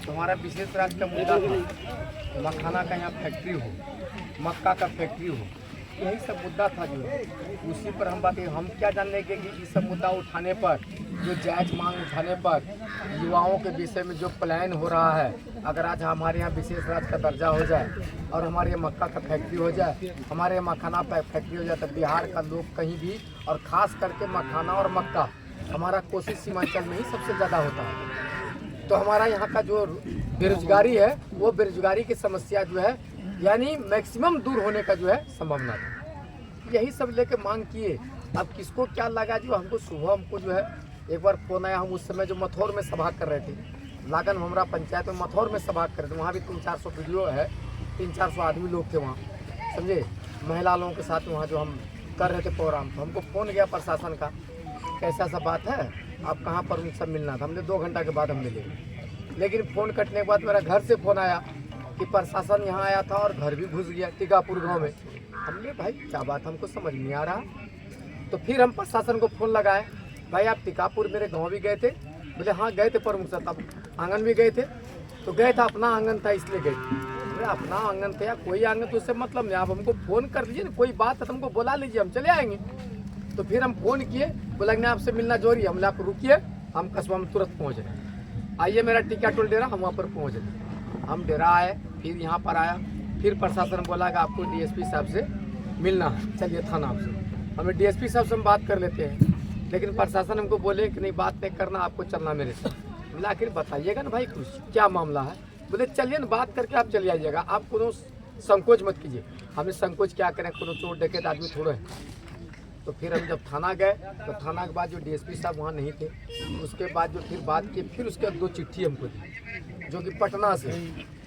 तो हमारा विशेष राज्य का मुद्दा था मखाना का यहाँ फैक्ट्री हो, मक्का का फैक्ट्री हो, यही सब मुद्दा था जो है। उसी पर हम बात हम क्या जानने के कि इस सब मुद्दा उठाने पर, जो जायज़ मांग उठाने पर युवाओं के विषय में जो प्लान हो रहा है, अगर आज हमारे यहाँ विशेष राज्य का दर्जा हो जाए और हमारे यहाँ मक्का का फैक्ट्री हो जाए, हमारे यहाँ मखाना फैक्ट्री हो जाए, तो बिहार का लोग कहीं भी, और ख़ास करके मखाना और मक्का हमारा कोसी सीमांचल में ही सबसे ज़्यादा होता है। तो हमारा यहाँ का जो बेरोजगारी है, वो बेरोजगारी की समस्या जो है यानी मैक्सिमम दूर होने का जो है संभावना है। यही सब लेके मांग किए। अब किसको क्या लगा, जो हमको सुबह हमको जो है एक बार फोन आया। हम उस समय जो मथौर में सभा कर रहे थे, लागन हमरा पंचायत में मथौर में सभा कर रहे थे, वहाँ भी 300-400 वीडियो है, 300-400 आदमी लोग थे वहाँ, समझे, महिला लोगों के साथ वहाँ जो हम कर रहे थे प्रोग्राम। तो हमको फ़ोन गया प्रशासन का, कैसा सा बात है, आप कहाँ पर उनसे मिलना था। हमने 2 घंटा के बाद हम मिले, लेकिन फ़ोन कटने के बाद मेरा घर से फ़ोन आया कि प्रशासन यहाँ आया था और घर भी घुस गया टीकापुर गांव में। हमने भाई क्या बात, हमको समझ नहीं आ रहा। तो फिर हम प्रशासन को फ़ोन लगाए, भाई आप टीकापुर मेरे गांव भी गए थे? बोले हाँ गए थे प्रमुख साहब। तब आंगन भी गए थे? तो गए था, अपना आंगन था इसलिए गए थे। बोले अपना आंगन था या कोई आंगन, तो उससे मतलब नहीं, आप हमको फ़ोन कर दीजिए ना, कोई बात है तो हमको बुला लीजिए, हम चले आएँगे। तो फिर हम फ़ोन किए, बोला नहीं आपसे मिलना जरूरी है। हमने आप रुकिए, हम कस्बा में तुरंत पहुँच रहे, आइए मेरा टीका टोल डेरा, हम वहाँ पर पहुँच रहे। हम डेरा आए, फिर यहाँ पर आया, फिर प्रशासन बोला कि आपको डीएसपी साहब से मिलना है, चलिए थाना आपसे। हमें डीएसपी साहब से हम बात कर लेते हैं, लेकिन प्रशासन हमको बोले कि नहीं बात नहीं करना, आपको चलना मेरे साथ। बोला आखिर बताइएगा ना भाई कुछ क्या मामला है। बोले चलिए ना बात करके आप चले आइएगा, आप कोनो संकोच मत कीजिए। हमने संकोच क्या करें, कोनो चोर डकैत आदमी थोड़े हैं। तो फिर हम जब थाना गए, तो थाना के बाद जो डीएसपी साहब वहाँ नहीं थे, उसके बाद जो फिर बात की, फिर उसके बाद 2 चिट्ठी हमको दी, जो कि पटना से,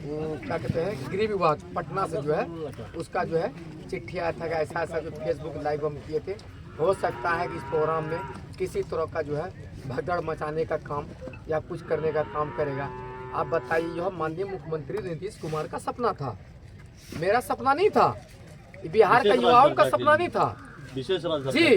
वो क्या कहते हैं गृह विभाग पटना से जो है उसका जो है चिट्ठी आया था कि ऐसा ऐसा जो फेसबुक लाइव हम किए थे, हो सकता है कि इस प्रोग्राम में किसी तरह का जो है भगदड़ मचाने का काम या कुछ करने का काम करेगा। आप बताइए, यह माननीय मुख्यमंत्री नीतीश कुमार का सपना था, मेरा सपना नहीं था, बिहार का युवाओं का सपना नहीं था विशेष जी।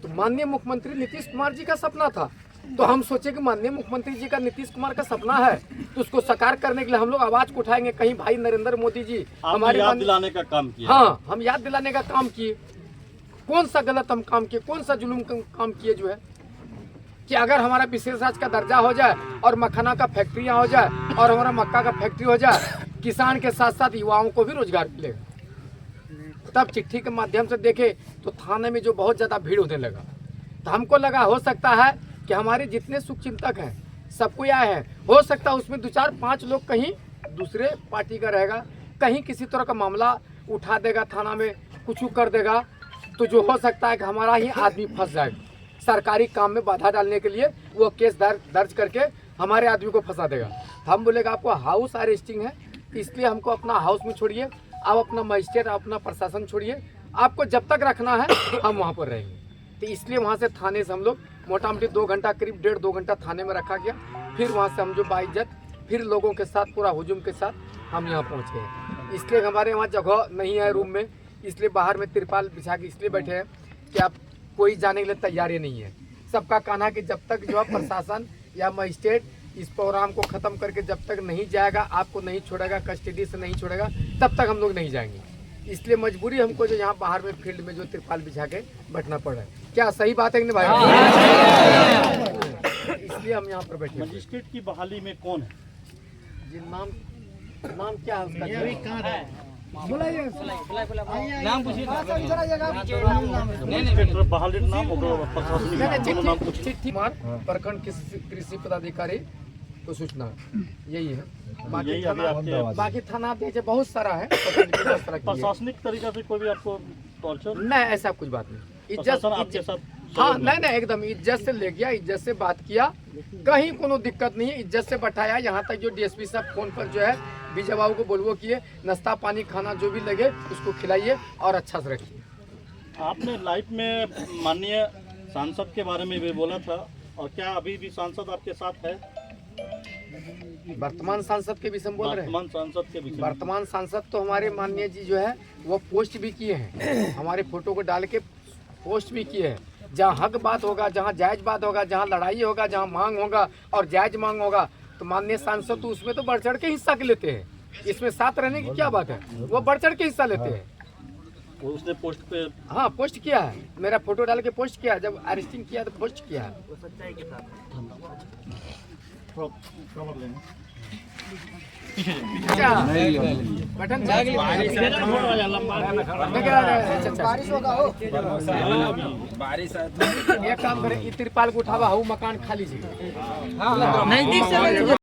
तो माननीय मुख्यमंत्री नीतीश कुमार जी का सपना था। तो हम सोचे कि माननीय मुख्यमंत्री जी का नीतीश कुमार का सपना है, तो उसको साकार करने के लिए हम लोग आवाज को उठाएंगे। कहीं भाई नरेंद्र मोदी जी हमारी याद दिलाने का काम किया। हाँ, हम याद दिलाने का काम किए। कौन सा गलत हम काम किए, कौन सा जुल्म काम किए जो है कि अगर हमारा विशेष राज्य का दर्जा हो जाए और मखाना का फैक्ट्रियाँ हो जाए और हमारा मक्का का फैक्ट्री हो जाए, किसान के साथ साथ युवाओं को भी रोजगार मिलेगा। तब चिट्ठी के माध्यम से देखे तो थाने में जो बहुत ज़्यादा भीड़ होने लगा, तो हमको लगा हो सकता है कि हमारे जितने शुभचिंतक हैं सब कोई आए हैं, हो सकता है उसमें 2-4-5 लोग कहीं दूसरे पार्टी का रहेगा, कहीं किसी तरह का मामला उठा देगा, थाना में कुछ कर देगा, तो जो हो सकता है कि हमारा ही आदमी फंस जाएगा। सरकारी काम में बाधा डालने के लिए वो केस दर्ज करके हमारे आदमी को फंसा देगा। हम बोलेगा आपको हाउस अरेस्टिंग है, इसलिए हमको अपना हाउस में छोड़िए, आप अपना मजिस्ट्रेट अपना प्रशासन छोड़िए, आपको जब तक रखना है हम वहाँ पर रहेंगे। तो इसलिए वहाँ से थाने से हम लोग मोटा मोटी 2 घंटा, करीब 1.5-2 घंटा थाने में रखा गया। फिर वहाँ से हम जो बाइज्जत फिर लोगों के साथ पूरा हुजूम के साथ हम यहाँ पहुँच गए। इसलिए हमारे वहाँ जगह नहीं है रूम में, इसलिए बाहर में तिरपाल बिछा के इसलिए बैठे हैं कि आप कोई जाने के लिए तैयार ही नहीं है। सबका कहना है कि जब तक जो है प्रशासन या मजिस्ट्रेट इस प्रोग्राम को ख़त्म करके जब तक नहीं जाएगा, आपको नहीं छोड़ेगा, कस्टडी से नहीं छोड़ेगा, तब तक हम लोग नहीं जाएंगे। इसलिए मजबूरी हमको जो यहाँ बाहर में फील्ड में जो तिरपाल बिछा के बैठना पड़ रहा है। क्या सही बात है कि नहीं भाई? इसलिए हम यहाँ पर बैठे। मजिस्ट्रेट की बहाली में कौन है जी? नाम क्या है उसका? नाम पूछिए। बहाली नाम होगा चिट्ठी मार प्रखंड कृषि पदाधिकारी को सूचना, यही है। बाकी थाना बहुत सारा है, प्रशासनिक तरीका से कोई भी आपको टॉर्चर नहीं, ऐसा कुछ बात नहीं। इज्जत आपके साथ हाँ, नहीं एकदम इज्जत से ले गया, इज्जत से बात किया, कहीं कोनो दिक्कत नहीं है, इज्जत से बैठाया। यहाँ तक जो डीएसपी साहब फोन पर जो है विजय बाबू को बोलवो किए, नाश्ता पानी खाना जो भी लगे उसको खिलाइए और अच्छा से रखिए। आपने लाइफ में माननीय सांसद के बारे में भी बोला था, और क्या अभी भी सांसद आपके साथ है? वर्तमान सांसद के विषय में बोल रहे हैं? वर्तमान सांसद के विषय में। वर्तमान सांसद तो हमारे माननीय जी जो है वो पोस्ट भी किए हैं, हमारे फोटो को डाल के पोस्ट भी किए हैं। जहाँ हक बात होगा, जहाँ जायज़ बात होगा, जहाँ लड़ाई होगा, जहाँ मांग होगा और जायज़ मांग होगा, तो माननीय सांसद तो उसमें तो बढ़ चढ़ के हिस्सा लेते हैं, इसमें साथ रहने की क्या बात है, वो बढ़ चढ़ के हिस्सा लेते हैं। वो उसने पोस्ट पे हाँ पोस्ट किया है, मेरा फोटो डाल के पोस्ट किया है, जब अरेस्टिंग किया तो पोस्ट किया है। अच्छा बटन बारिश होगा हो, एक काम करें, तिरपाल को उठावा हो, मकान खाली जी।